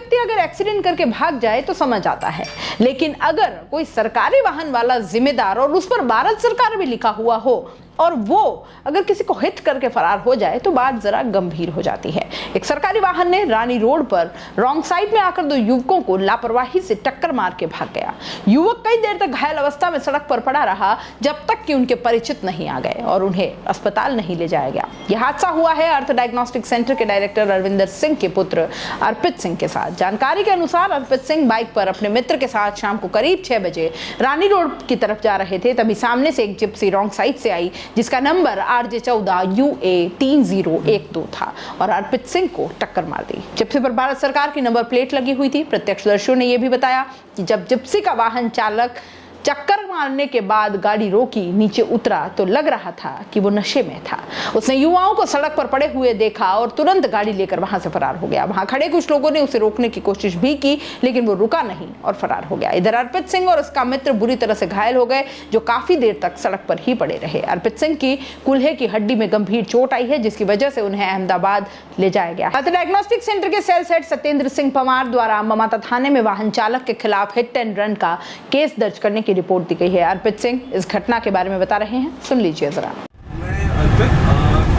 व्यक्ति अगर एक्सीडेंट करके भाग जाए तो समझ आता है, लेकिन अगर कोई सरकारी वाहन वाला जिम्मेदार और उस पर भारत सरकार भी लिखा हुआ हो और वो अगर किसी को हिट करके फरार हो जाए तो बात जरा गंभीर हो जाती है। एक सरकारी वाहन ने रानी रोड पर रॉन्ग साइड में आकर दो युवकों को लापरवाही से टक्कर मार के भाग गया। युवक कई देर तक घायल अवस्था में सड़क पर पड़ा रहा जब तक कि उनके परिचित नहीं आ गए और उन्हें अस्पताल नहीं ले जाया गया। यह हादसा हुआ है अर्थ डायग्नोस्टिक सेंटर के डायरेक्टर अरविंदर सिंह के पुत्र अर्पित सिंह के साथ। जानकारी के अनुसार अर्पित सिंह बाइक पर अपने मित्र के साथ शाम को करीब 6 बजे रानी रोड की तरफ जा रहे थे, तभी सामने से एक जिप्सी रॉन्ग साइड से आई जिसका नंबर RJ14 UA 3012 था और अर्पित सिंह को टक्कर मार दी। जिप्सी पर भारत सरकार की नंबर प्लेट लगी हुई थी। प्रत्यक्षदर्शियों ने यह भी बताया कि जब जिप्सी का वाहन चालक चक्कर मारने के बाद गाड़ी रोकी, नीचे उतरा तो लग रहा था कि वो नशे में था। उसने युवाओं को सड़क पर पड़े हुए देखा और तुरंत गाड़ी लेकर वहां से फरार हो गया। वहां खड़े कुछ लोगों ने उसे रोकने की कोशिश भी की, लेकिन वो रुका नहीं और फरार हो गया। इधर अर्पित सिंह और उसका मित्र बुरी तरह से घायल हो गए, जो काफी देर तक सड़क पर ही पड़े रहे। अर्पित सिंह की कूल्हे की हड्डी में गंभीर चोट आई है, जिसकी वजह से उन्हें अहमदाबाद ले जाया गया। अर्थ डायग्नोस्टिक सेंटर के सेल्स हेड सत्येंद्र सिंह पवार द्वारा ममाता थाने में वाहन चालक के खिलाफ हिट एंड रन का केस दर्ज करने की रिपोर्ट दी गई है। अर्पित सिंह इस घटना के बारे में बता रहे हैं, सुन लीजिए जरा। मैं अर्पित,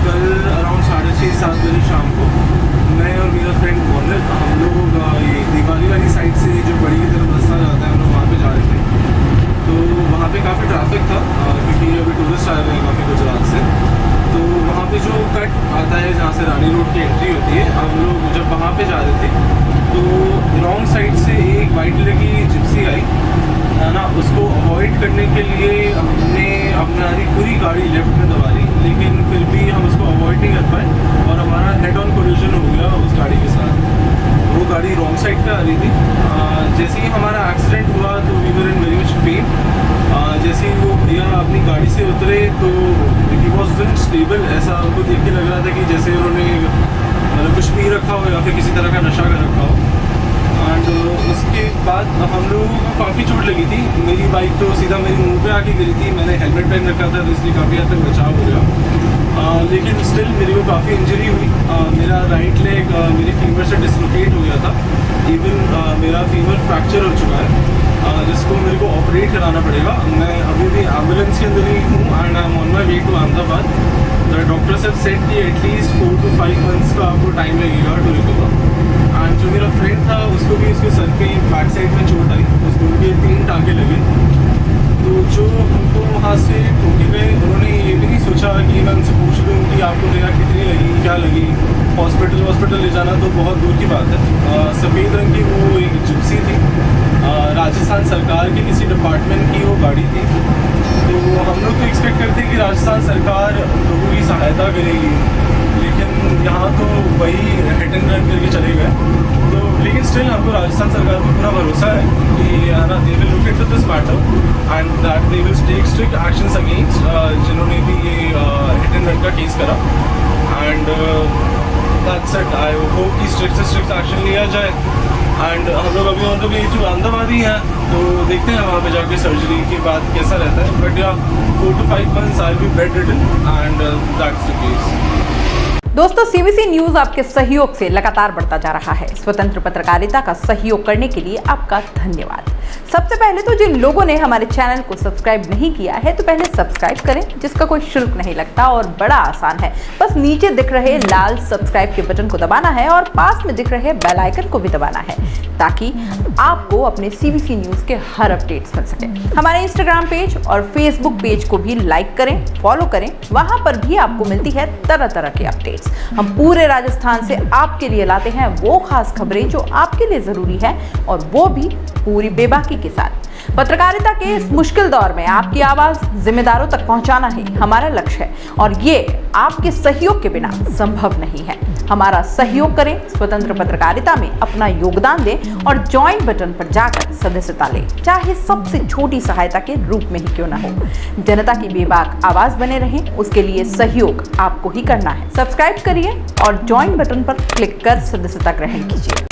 कल अराउंड 6:30-7 बजे शाम को मैं और मेरा फ्रेंड बॉर्नर हम लोग ये दीवाली वाली साइड से जो बड़ी की तरफ रास्ता जाता है हम लोग वहाँ पे जा रहे थे। तो वहाँ पे काफ़ी ट्रैफिक था क्योंकि अभी टूरिस्ट आए हुए हैं काफ़ी गुजरात से। तो वहाँ पे जो कट आता है जहाँ से रानी रोड की एंट्री होती है, हम लोग जब वहाँ पे जा रहे थे तो रॉन्ग साइड से एक वाइट कलर की जिप्सी आई है ना। उसको अवॉइड करने के लिए हमने अपनी पूरी गाड़ी लेफ्ट में दबा ली, लेकिन फिर भी हम उसको अवॉइड नहीं कर पाए और हमारा हेड ऑन कोलिजन हो गया उस गाड़ी के साथ। वो गाड़ी रॉन्ग साइड पे आ रही थी। जैसे ही हमारा एक्सीडेंट हुआ तो we were in very much pain. जैसे ही वो भैया अपनी गाड़ी से उतरे तो ही वॉज़ स्टेबल, ऐसा उनको देख के लग रहा था कि जैसे उन्होंने मतलब कुछ पी रखा हो या फिर किसी तरह का नशा कर रखा हो। एंड उसके बाद हम लोगों को काफ़ी चोट लगी थी। मेरी बाइक तो सीधा मेरे मुंह पे आके गिरी थी। मैंने हेलमेट पहन रखा था तो इसलिए काफ़ी हद तक बचाव हो गया, लेकिन स्टिल मेरे को काफ़ी इंजरी हुई। मेरा राइट लेग मेरी फीमर से डिसलोकेट हो गया था। इवन मेरा फीमर फ्रैक्चर हो चुका है, जिसको मेरे को ऑपरेट कराना पड़ेगा। मैं अभी भी एम्बुलेंस के अंदर ही हूँ and I am on my way to Ahmedabad. The doctors have said कि एटलीस्ट 4 to 5 months का आपको टाइम लगेगा टू रिकवर। एंड जो मेरा फ्रेंड था उसको भी उसके सर पे बैक साइड में चोट आई, उसको भी 3 टाँके लगे। तो जो उनको वहाँ से ठोके गए, उन्होंने ये भी नहीं सोचा कि मैं उनसे पूछ लूँ कि आपको जगह कितनी लगी, क्या लगी। हॉस्पिटल ले जाना तो बहुत दूर की बात है। सफ़ेद रंग की वो एक जिप्सी थी, राजस्थान सरकार के किसी डिपार्टमेंट की वो गाड़ी थी। तो हम लोग तो एक्सपेक्ट करते कि राजस्थान सरकार लोगों की सहायता करेगी, लेकिन यहाँ तो वही हिट एंड रन करके चले गए। तो लेकिन स्टिल हमको राजस्थान सरकार पर पूरा भरोसा है कि they will look into this matter and that they will take strict actions against जिन्होंने भी ये हिट एंड रन का केस करा। And that's it. I hope कि स्ट्रिक्ट से स्ट्रिक्ट एक्शन लिया जाए। एंड हम लोग अभी on the way to Ahmedabad ही हैं, तो देखते हैं वहाँ पे जाके सर्जरी के बाद कैसा रहता है। बट या 4 to 5 months I will be bed ridden and that's the case. दोस्तों, सीबीसी न्यूज आपके सहयोग से लगातार बढ़ता जा रहा है। स्वतंत्र पत्रकारिता का सहयोग करने के लिए आपका धन्यवाद। सबसे पहले तो जिन लोगों ने हमारे चैनल को सब्सक्राइब नहीं किया है तो पहले सब्सक्राइब करें, जिसका कोई शुल्क नहीं लगता और बड़ा आसान है। बस नीचे दिख रहे लाल सब्सक्राइब के बटन को दबाना है और पास में दिख रहे बेल आइकन को भी दबाना है, ताकि आपको अपने सीबीसी न्यूज के हर अपडेट्स मिल सके। हमारे इंस्टाग्राम पेज और फेसबुक पेज को भी लाइक करें, फॉलो करें, वहां पर भी आपको मिलती है तरह तरह के अपडेट्स। हम पूरे राजस्थान से आपके लिए लाते हैं वो खास खबरें जो आपके लिए जरूरी है, और वो भी पूरी बेबाकी के साथ। पत्रकारिता के इस मुश्किल दौर में आपकी आवाज जिम्मेदारों तक पहुंचाना ही हमारा लक्ष्य है, और ये आपके सहयोग के बिना संभव नहीं है। हमारा सहयोग करें, स्वतंत्र पत्रकारिता में अपना योगदान दें और ज्वाइन बटन पर जाकर सदस्यता लें, चाहे सबसे छोटी सहायता के रूप में ही क्यों ना हो। जनता की बेबाक आवाज बने रहें, उसके लिए सहयोग आपको ही करना है। सब्सक्राइब करिए और ज्वाइन बटन पर क्लिक कर सदस्यता ग्रहण कीजिए।